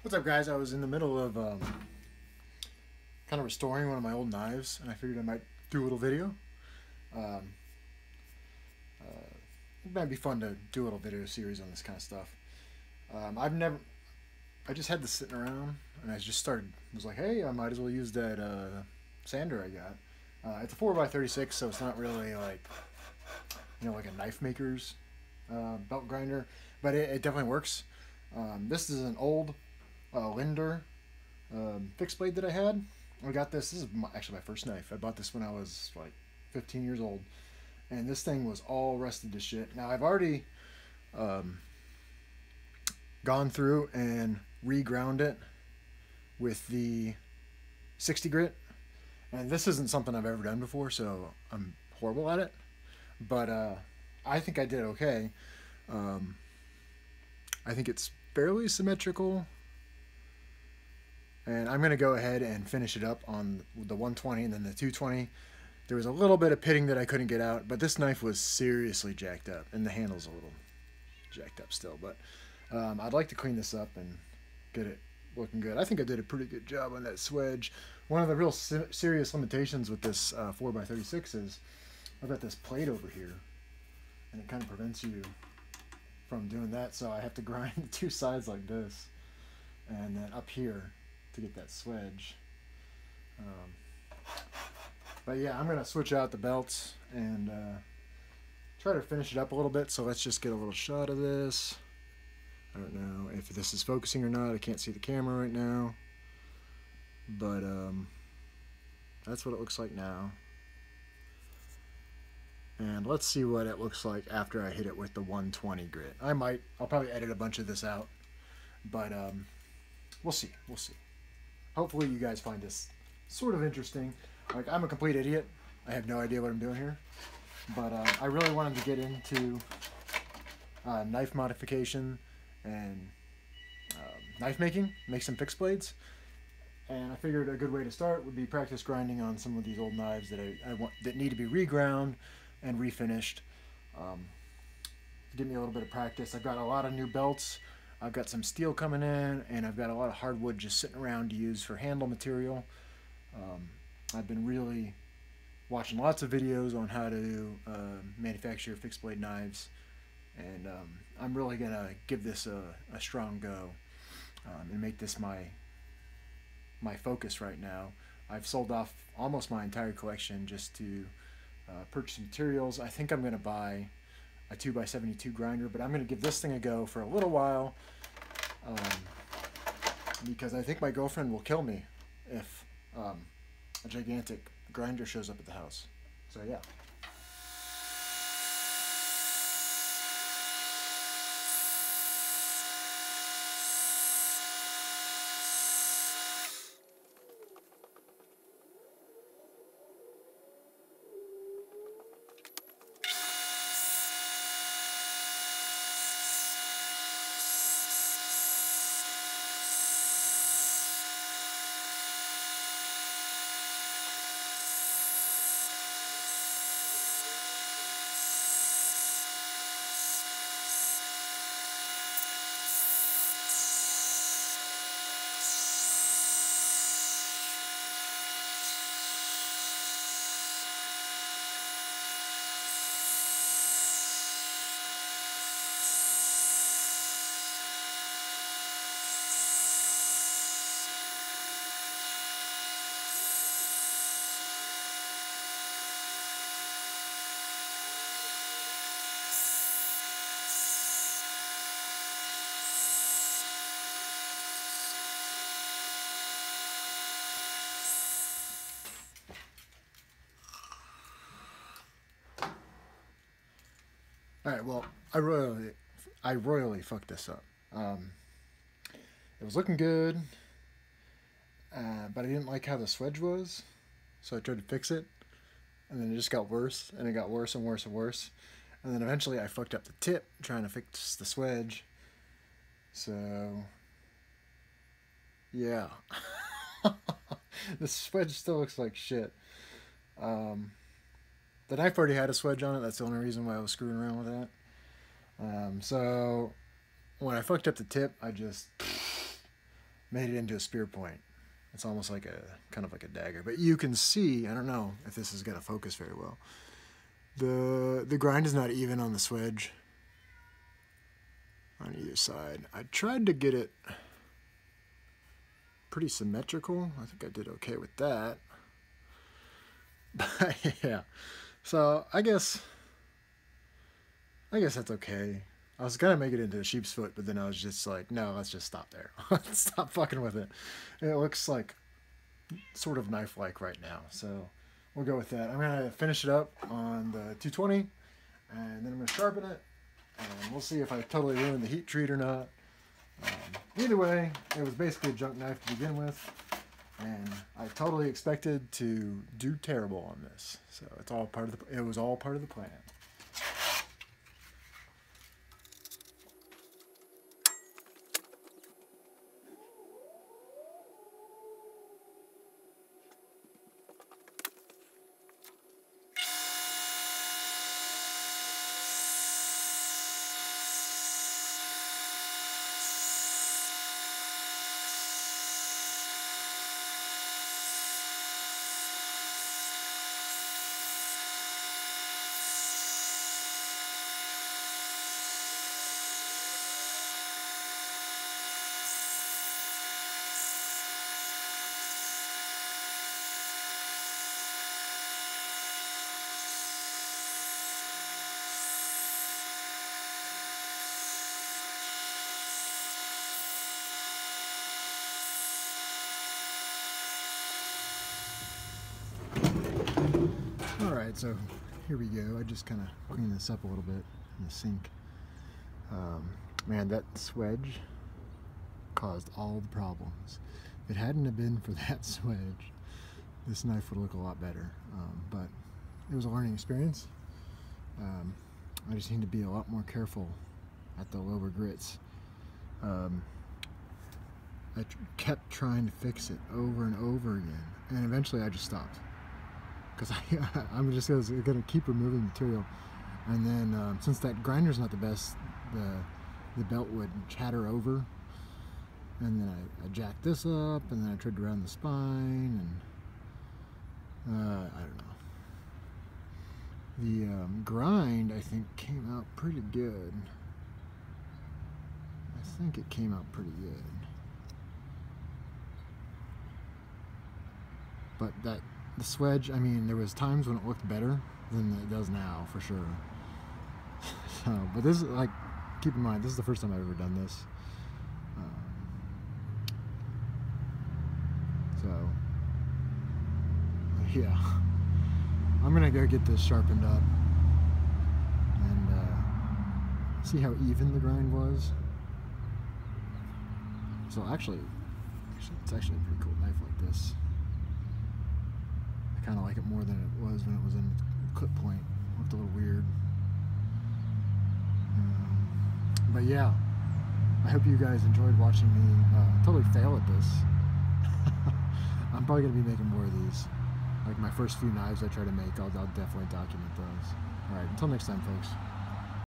What's up, guys? I was in the middle of kind of restoring one of my old knives, and I figured I might do a little video. Um, it might be fun to do a little video series on this kind of stuff. I just had this sitting around, and I just was like, hey, I might as well use that sander I got. It's a 4x36, so it's not really like, like a knife maker's belt grinder, but it definitely works. This is an old Linder fixed blade that I had. I got this. This is actually my first knife. I bought this when I was like 15 years old, and this thing was all rusted to shit. Now I've already gone through and reground it with the 60 grit, and this isn't something I've ever done before, so I'm horrible at it. But I think I did okay. I think it's fairly symmetrical. And I'm going to go ahead and finish it up on the 120 and then the 220. There was a little bit of pitting that I couldn't get out, but this knife was seriously jacked up, and the handle's a little jacked up still. But I'd like to clean this up and get it looking good. I think I did a pretty good job on that swedge. One of the real serious limitations with this 4x36 is I've got this plate over here, and it kind of prevents you from doing that, so I have to grind the two sides like this, and then up here to get that swedge. But yeah, I'm gonna switch out the belts and try to finish it up a little bit. So let's just get a little shot of this. I don't know if this is focusing or not. I can't see the camera right now, but that's what it looks like now. And let's see what it looks like after I hit it with the 120 grit. I'll probably edit a bunch of this out, but we'll see. Hopefully you guys find this sort of interesting. Like, I'm a complete idiot. I have no idea what I'm doing here. But I really wanted to get into knife modification and knife making, make some fixed blades. And I figured a good way to start would be practice grinding on some of these old knives that I want, that need to be reground and refinished. Give me a little bit of practice. I've got a lot of new belts. I've got some steel coming in, and I've got a lot of hardwood just sitting around to use for handle material. I've been really watching lots of videos on how to manufacture fixed blade knives, and I'm really going to give this a strong go and make this my focus right now. I've sold off almost my entire collection just to purchase materials. I think I'm going to buy a 2x72 grinder, but I'm going to give this thing a go for a little while because I think my girlfriend will kill me if a gigantic grinder shows up at the house. So yeah. Alright, well, I royally fucked this up. It was looking good, but I didn't like how the swedge was, so I tried to fix it, and then it just got worse, and it got worse and worse and worse, and then eventually I fucked up the tip trying to fix the swedge, so, yeah. The swedge still looks like shit. The knife already had a swedge on it. That's the only reason why I was screwing around with that. So when I fucked up the tip, I just made it into a spear point. It's almost like a kind of like a dagger. But you can see, I don't know if this is going to focus very well. The grind is not even on the swedge on either side. I tried to get it pretty symmetrical. I think I did okay with that. But yeah. So I guess that's okay. I was gonna make it into a sheep's foot, but then I was just like, no, let's just stop there. Let's stop fucking with it. It looks like sort of knife-like right now, so we'll go with that. I'm gonna finish it up on the 220, and then I'm gonna sharpen it, and we'll see if I totally ruined the heat treat or not. Either way, it was basically a junk knife to begin with, and I totally expected to do terrible on this. So it's all part of it was all part of the plan. Alright, so here we go. I just kind of cleaned this up a little bit in the sink. Man, that swedge caused all the problems. If it hadn't have been for that swedge, this knife would look a lot better. But it was a learning experience. I just need to be a lot more careful at the lower grits. I kept trying to fix it over and over again, and eventually I just stopped. Because I'm just going to keep removing material, and then since that grinder's not the best, the belt would chatter over, and then I jacked this up, and then I tried to round the spine, and I don't know. The grind, I think, came out pretty good. I think it came out pretty good, but the swedge, I mean, there was times when it looked better than it does now, for sure. So, but this is like, keep in mind, this is the first time I've ever done this. So, yeah. I'm gonna go get this sharpened up and see how even the grind was. So actually, it's actually a pretty cool knife like this. I kind of like it more than it was when it was in clip point. It looked a little weird. But yeah, I hope you guys enjoyed watching me totally fail at this. I'm probably going to be making more of these. Like my first few knives I try to make, I'll definitely document those. Alright, until next time, folks.